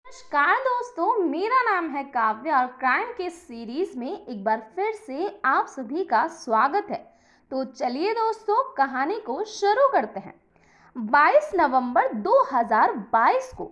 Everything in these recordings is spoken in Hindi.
नमस्कार दोस्तों, मेरा नाम है काव्या और क्राइम के सीरीज में एक बार फिर से आप सभी का स्वागत है। तो चलिए दोस्तों, कहानी को शुरू करते हैं। 22 नवंबर 2022 को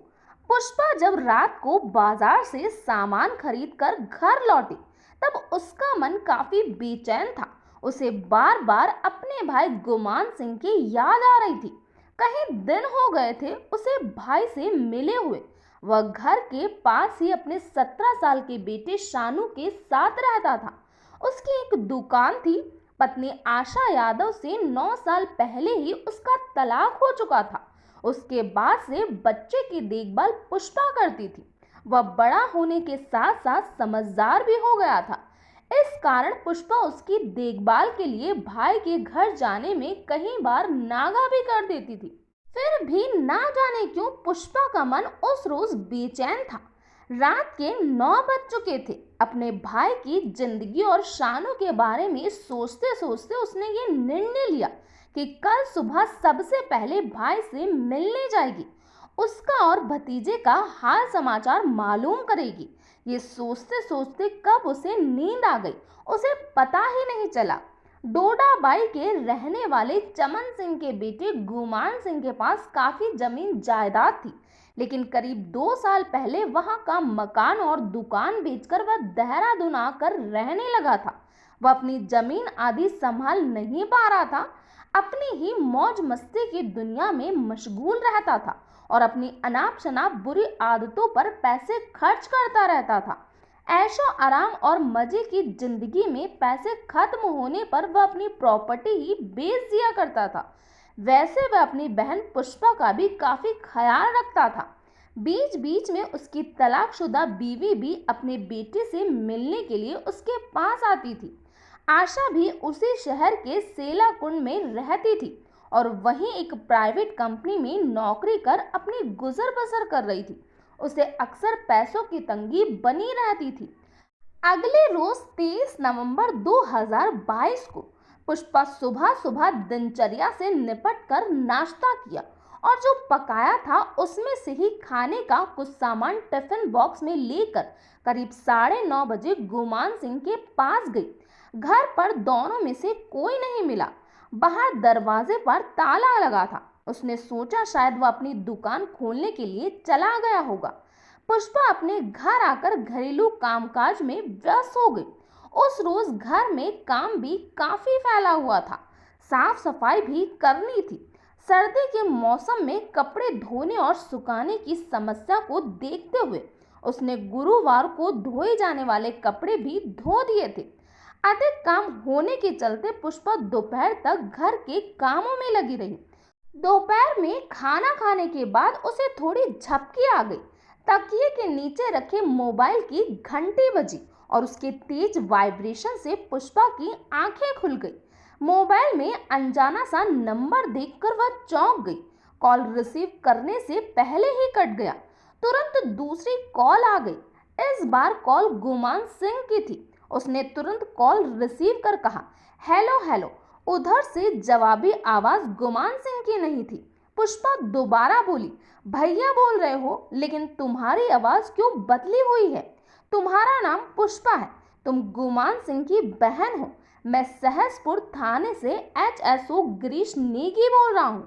पुष्पा जब रात को बाजार से सामान खरीदकर घर लौटी, तब उसका मन काफी बेचैन था। उसे बार बार अपने भाई गुमान सिंह की याद आ रही थी। कई दिन हो गए थे उसे भाई से मिले हुए। वह घर के पास ही अपने 17 साल के बेटे शानू के साथ रहता था। उसकी एक दुकान थी। पत्नी आशा यादव से 9 साल पहले ही उसका तलाक हो चुका था। उसके बाद से बच्चे की देखभाल पुष्पा करती थी। वह बड़ा होने के साथ साथ समझदार भी हो गया था। इस कारण पुष्पा उसकी देखभाल के लिए भाई के घर जाने में कई बार नागा भी कर देती थी। फिर भी ना जाने क्यों पुष्पा का मन उस रोज बेचैन था। रात के 9 बज चुके थे। अपने भाई की जिंदगी और शानों के बारे में सोचते सोचते उसने ये निर्णय लिया कि कल सुबह सबसे पहले भाई से मिलने जाएगी। उसका और भतीजे का हाल समाचार मालूम करेगी। ये सोचते सोचते कब उसे नींद आ गई, उसे पता ही नहीं चला। डोडाबाई के रहने वाले चमन सिंह के बेटे गुमान सिंह के पास काफी जमीन जायदाद थी, लेकिन करीब 2 साल पहले वहां का मकान और दुकान बेचकर वह देहरादून आकर रहने लगा था। वह अपनी जमीन आदि संभाल नहीं पा रहा था। अपनी ही मौज मस्ती की दुनिया में मशगूल रहता था और अपनी अनाप शनाप बुरी आदतों पर पैसे खर्च करता रहता था। ऐशो आराम और मजे की जिंदगी में पैसे खत्म होने पर वह अपनी प्रॉपर्टी ही बेच दिया करता था। वैसे वह अपनी बहन पुष्पा का भी काफी ख्याल रखता था। बीच बीच में उसकी तलाकशुदा बीवी भी अपने बेटे से मिलने के लिए उसके पास आती थी। आशा भी उसी शहर के सेलाकुंड में रहती थी और वहीं एक प्राइवेट कंपनी में नौकरी कर अपनी गुजर बसर कर रही थी। उसे अक्सर पैसों की तंगी बनी रहती थी। अगले रोज 23 नवंबर 2022 को पुष्पा सुबह सुबह दिनचर्या से निपट कर नाश्ता किया और जो पकाया था उसमें से ही खाने का कुछ सामान टिफिन बॉक्स में लेकर करीब 9:30 बजे गुमान सिंह के पास गई। घर पर दोनों में से कोई नहीं मिला। बाहर दरवाजे पर ताला लगा था। उसने सोचा शायद वह अपनी दुकान खोलने के लिए चला गया होगा। पुष्पा अपने घर आकर घरेलू कामकाज में व्यस्त हो गई। उस रोज घर में काम भी काफी फैला हुआ था। साफ सफाई भी करनी थी। सर्दी के मौसम में कपड़े धोने और सुखाने की समस्या को देखते हुए उसने गुरुवार को धोए जाने वाले कपड़े भी धो दिए थे। अधिक काम होने के चलते पुष्पा दोपहर तक घर के कामों में लगी रही। दोपहर में खाना खाने के बाद उसे थोड़ी झपकी आ गई। तकिए के नीचे रखे मोबाइल की घंटी बजी और उसके तेज वाइब्रेशन से पुष्पा की आंखें खुल गई। मोबाइल में अनजाना सा नंबर देखकर वह चौंक गई। कॉल रिसीव करने से पहले ही कट गया। तुरंत दूसरी कॉल आ गई। इस बार कॉल गुमान सिंह की थी। उसने तुरंत कॉल रिसीव कर कहा, हेलो हेलो। उधर से जवाबी आवाज गुमान सिंह की नहीं थी। पुष्पा दोबारा बोली, भैया बोल रहे हो, लेकिन तुम्हारी आवाज क्यों बदली हुई है? तुम्हारा नाम पुष्पा है, तुम गुमान सिंह की बहन हो। मैं सहसपुर थाने से HSO गिरीश नेगी बोल रहा हूँ।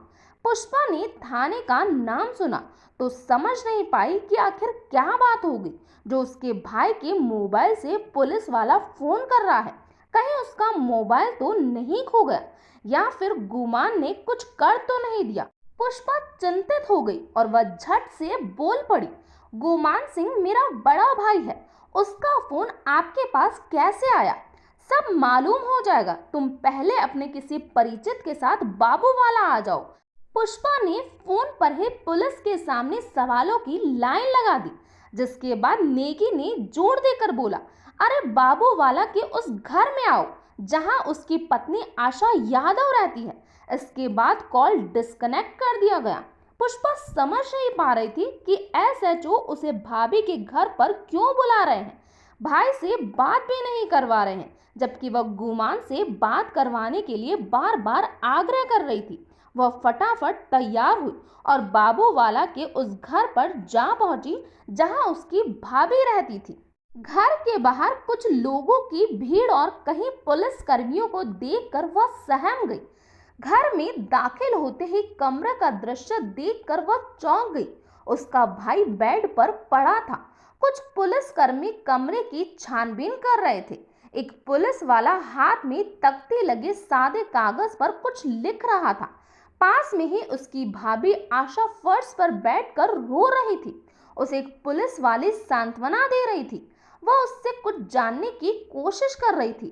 पुष्पा ने थाने का नाम सुना तो समझ नहीं पाई कि आखिर क्या बात होगी जो उसके भाई के मोबाइल से पुलिस वाला फोन कर रहा है। कहीं उसका मोबाइल तो नहीं खो गया या फिर गुमान ने कुछ कर तो नहीं दिया। पुष्पा चिंतित हो गई और वह झट से बोल पड़ी, गुमान सिंह मेरा बड़ा भाई है, उसका फोन आपके पास कैसे आया? सब मालूम हो जाएगा। तुम पहले अपने किसी परिचित के साथ बाबू वाला आ जाओ। पुष्पा ने फोन पर ही पुलिस के सामने सवालों की लाइन लगा दी, जिसके बाद नेगी ने जोर देकर बोला, अरे बाबू वाला के उस घर में आओ जहां उसकी पत्नी आशा यादव रहती है। इसके बाद कॉल डिस्कनेक्ट कर दिया गया। पुष्पा समझ नहीं पा रही थी कि SHO उसे भाभी के घर पर क्यों बुला रहे हैं। भाई से बात भी नहीं करवा रहे हैं, जबकि वह गुमान से बात करवाने के लिए बार बार आग्रह कर रही थी। वह फटाफट तैयार हुई और बाबूवाला के उस घर पर जा पहुंची जहां उसकी भाभी रहती थी। घर के बाहर कुछ लोगों की भीड़ और कहीं पुलिस कर्मियों को देखकर वह सहम गई। घर में दाखिल होते ही कमरे का दृश्य देखकर वह चौंक गई। उसका भाई बेड पर पड़ा था। कुछ पुलिसकर्मी कमरे की छानबीन कर रहे थे। एक पुलिस वाला हाथ में तख्ती लगे सादे कागज पर कुछ लिख रहा था। पास में ही उसकी भाभी आशा फर्श पर बैठकर रो रही थी। उसे एक पुलिस वाली सांत्वना दे रही थी। वह उससे कुछ जानने की कोशिश कर रही थी।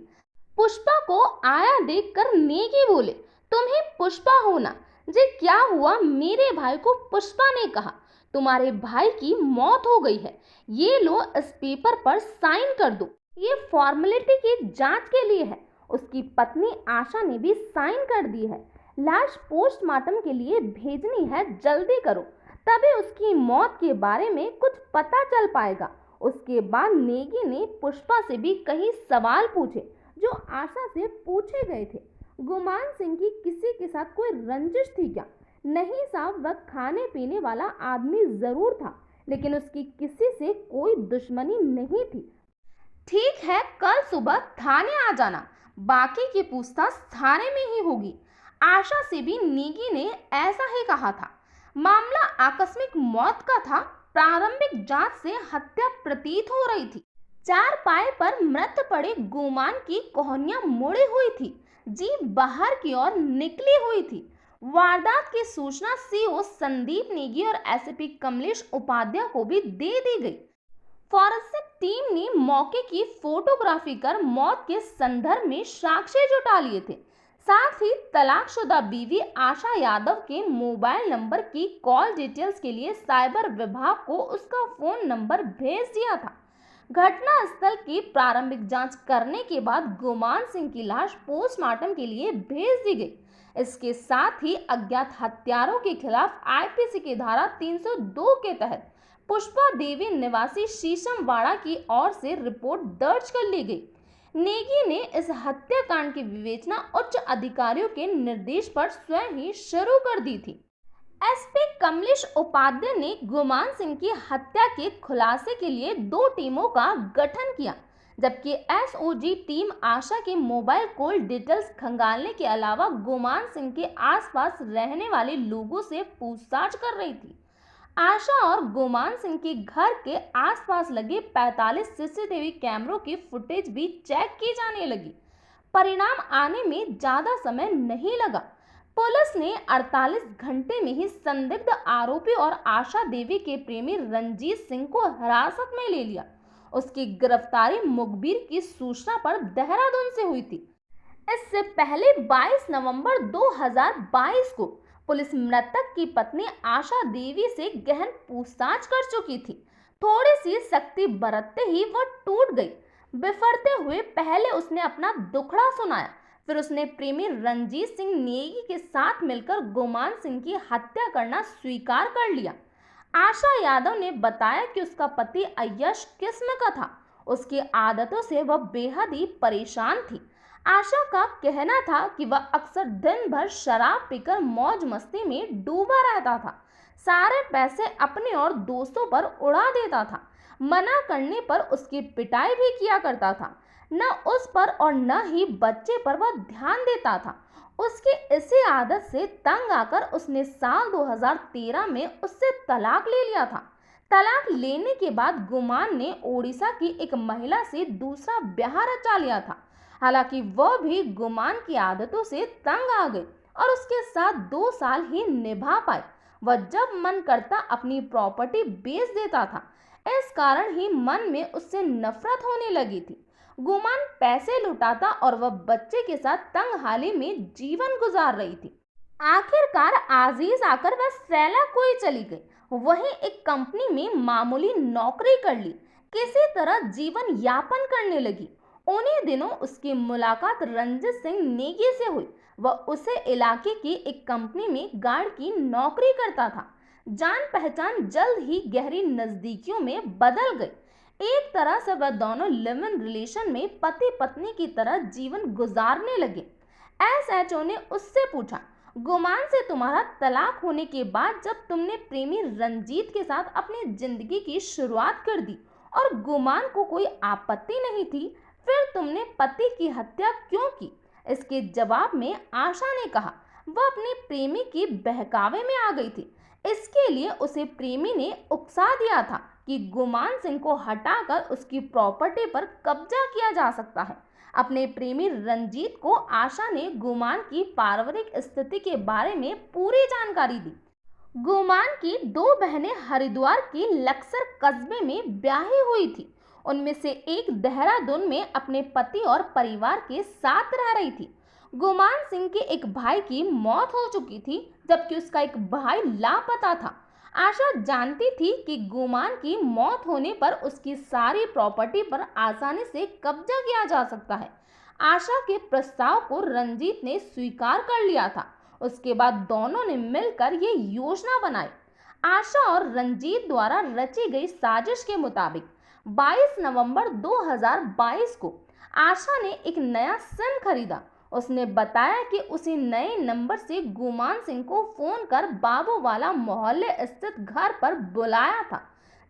पुष्पा को आया देखकर नेगी बोले, तुम ही पुष्पा हो ना? जी क्या हुआ? मेरे भाई को पुष्पा ने कहा, तुम्हारे भाई की मौत हो गई है। ये लो, इस पेपर पर साइन कर दो। ये फॉर्मेलिटी की जांच के लिए है। उसकी पत्नी आशा ने भी साइन कर दी है। लाश पोस्टमार्टम के लिए भेजनी है, जल्दी करो, तभी उसकी मौत के बारे में कुछ पता चल पाएगा। उसके बाद नेगी ने पुष्पा से भी कई सवाल पूछे जो आशा से पूछे गए थे। गुमान सिंह की किसी के साथ कोई रंजिश थी क्या? नहीं साहब, वह खाने पीने वाला आदमी जरूर था, लेकिन उसकी किसी से कोई दुश्मनी नहीं थी। ठीक है, कल सुबह थाने आ जाना, बाकी की पूछताछ थाने में ही होगी। आशा से भी नेगी ने ऐसा ही कहा था। मामला आकस्मिक मौत का था। प्रारंभिक जांच से हत्या प्रतीत हो रही थी। चारपाई पर मृत पड़े गुमान की कोहनियां मुड़ी हुई थी, जीभ बाहर की ओर निकली हुई थी। वारदात की सूचना सीओ संदीप नेगी और एसपी कमलेश उपाध्याय को भी दे दी गई। फॉरेंसिक टीम ने मौके की फोटोग्राफी कर मौत के संदर्भ में साक्ष्य जुटा लिए थे। साथ ही तलाकशुदा बीवी आशा यादव के मोबाइल नंबर की कॉल डिटेल्स के लिए साइबर विभाग को उसका फोन नंबर भेज दिया था। घटना स्थल की प्रारंभिक जांच करने के बाद गुमान सिंह की लाश पोस्टमार्टम के लिए भेज दी गई। इसके साथ ही अज्ञात हत्यारों के खिलाफ आईपीसी की धारा 302 के तहत पुष्पा देवी निवासी शीशमवाड़ा की ओर से रिपोर्ट दर्ज कर ली गई। नेगी ने इस हत्याकांड की विवेचना उच्च अधिकारियों के निर्देश पर स्वयं ही शुरू कर दी थी। एसपी कमलेश उपाध्याय ने गुमान सिंह की हत्या के खुलासे के लिए 2 टीमों का गठन किया, जबकि एसओजी टीम आशा के मोबाइल कॉल डिटेल्स खंगालने के अलावा गुमान सिंह के आसपास रहने वाले लोगों से पूछताछ कर रही थी। आशा और गुमान सिंह के घर के आसपास लगे 45 सीसीटीवी कैमरों की फुटेज भी चेक की जाने लगी। परिणाम आने में ज्यादा समय नहीं लगा। पुलिस ने 48 घंटे में ही संदिग्ध आरोपी और आशा देवी के प्रेमी रंजीत सिंह को हिरासत में ले लिया। उसकी गिरफ्तारी मुखबिर की सूचना पर देहरादून से हुई थी। इससे पहले 22 नवंबर 2022 को पुलिस मृतक की पत्नी आशा देवी से गहन पूछताछ कर चुकी थी। थोड़ी सी सख्ती बरतते ही वह टूट गई। बिफरते हुए पहले उसने अपना दुखड़ा सुनाया, फिर उसने प्रेमी रंजीत सिंह नेगी के साथ मिलकर गुमान सिंह की हत्या करना स्वीकार कर लिया। आशा यादव ने बताया कि उसका पति अय्यश किस्म का था। उसकी आदतों से वह बेहद ही परेशान थी। आशा का कहना था कि वह अक्सर दिन भर शराब पीकर मौज मस्ती में डूबा रहता था। सारे पैसे अपने और दोस्तों पर उड़ा देता था। मना करने पर उसकी पिटाई भी किया करता था। न उस पर और न ही बच्चे पर वह ध्यान देता था। उसकी इसी आदत से तंग आकर उसने साल 2013 में उससे तलाक ले लिया था। तलाक लेने के बाद गुमान ने ओडिशा की एक महिला से दूसरा ब्याह रचा लिया था। हालांकि वह भी गुमान की आदतों से तंग आ गई और उसके साथ 2 साल ही निभा पाई। वह जब मन करता अपनी प्रॉपर्टी बेच देता था। इस कारण ही मन में उससे नफरत होने लगी थी। गुमान पैसे लुटाता और वह बच्चे के साथ तंगहाली में जीवन गुजार रही थी। आखिरकार आजीज आकर वह सैला कोई चली गई। वहीं एक कंपनी में मामूली नौकरी कर ली, किसी तरह जीवन यापन करने लगी। उन्हीं दिनों उसकी मुलाकात रंजित सिंह नेगी से हुई। वह उसे इलाके की एक कंपनी में गार्ड की नौकरी करता था। जान पहचान जल्द ही गहरी नजदीकियों में बदल गई। एक तरह से वह दोनों लिव इन रिलेशन में पति पत्नी की तरह जीवन गुजारने लगे। एसएचओ ने उससे पूछा, गुमान से तुम्हारा तलाक होने के बाद जब तुमने प्रेमी रंजीत के साथ अपनी जिंदगी की शुरुआत कर दी और गुमान को कोई आपत्ति नहीं थी, फिर तुमने पति की हत्या क्यों की? इसके जवाब में आशा ने कहा वह अपने प्रेमी की बहकावे में आ गई थी। इसके लिए उसे प्रेमी ने उकसा दिया था कि गुमान सिंह को हटाकर उसकी प्रॉपर्टी पर कब्जा किया जा सकता है। अपने प्रेमी रंजीत को आशा ने गुमान की पारिवारिक स्थिति के बारे में पूरी जानकारी दी। गुमान की दो बहनें हरिद्वार के लक्सर कस्बे में ब्याही हुई थी। उनमें से एक देहरादून में अपने पति और परिवार के साथ रह रही थी। गुमान सिंह के एक भाई की मौत हो चुकी थी, जबकि उसका एक भाई लापता था। आशा जानती थी कि गुमान की मौत होने पर उसकी सारी प्रॉपर्टी पर आसानी से कब्जा किया जा सकता है। आशा के प्रस्ताव को रंजीत ने स्वीकार कर लिया था। उसके बाद दोनों ने मिलकर ये योजना बनाई। आशा और रंजीत द्वारा रची गई साजिश के मुताबिक 22 नवंबर 2022 को आशा ने एक नया सिम खरीदा। उसने बताया कि उसी नए नंबर से गुमान सिंह को फोन कर बाबूवाला मोहल्ले स्थित घर पर बुलाया था।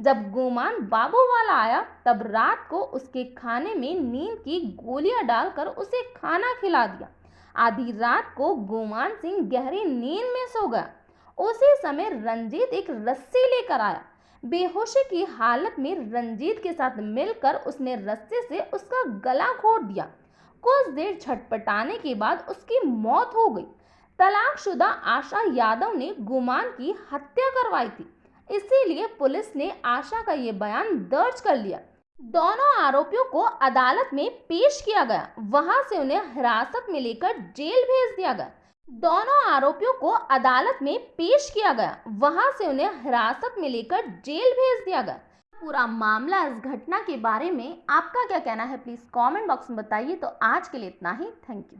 जब गुमान बाबूवाला आया तब रात को उसके खाने में नींद की गोलियां डालकर उसे खाना खिला दिया। आधी रात को गुमान सिंह गहरी नींद में सो गया। उसी समय रंजीत एक रस्सी लेकर आया। बेहोशी की हालत में रंजीत के साथ मिलकर उसने रस्सी से उसका गला घोट दिया। कुछ देर छटपटाने के बाद उसकी मौत हो गई। तलाकशुदा आशा यादव ने गुमान की हत्या करवाई थी, इसीलिए पुलिस ने आशा का ये बयान दर्ज कर लिया। दोनों आरोपियों को अदालत में पेश किया गया। वहां से उन्हें हिरासत में लेकर जेल भेज दिया गया। दोनों आरोपियों को अदालत में पेश किया गया। वहां से उन्हें हिरासत में लेकर जेल भेज दिया गया। पूरा मामला, इस घटना के बारे में आपका क्या कहना है, प्लीज कमेंट बॉक्स में बताइए। तो आज के लिए इतना ही। Thank you.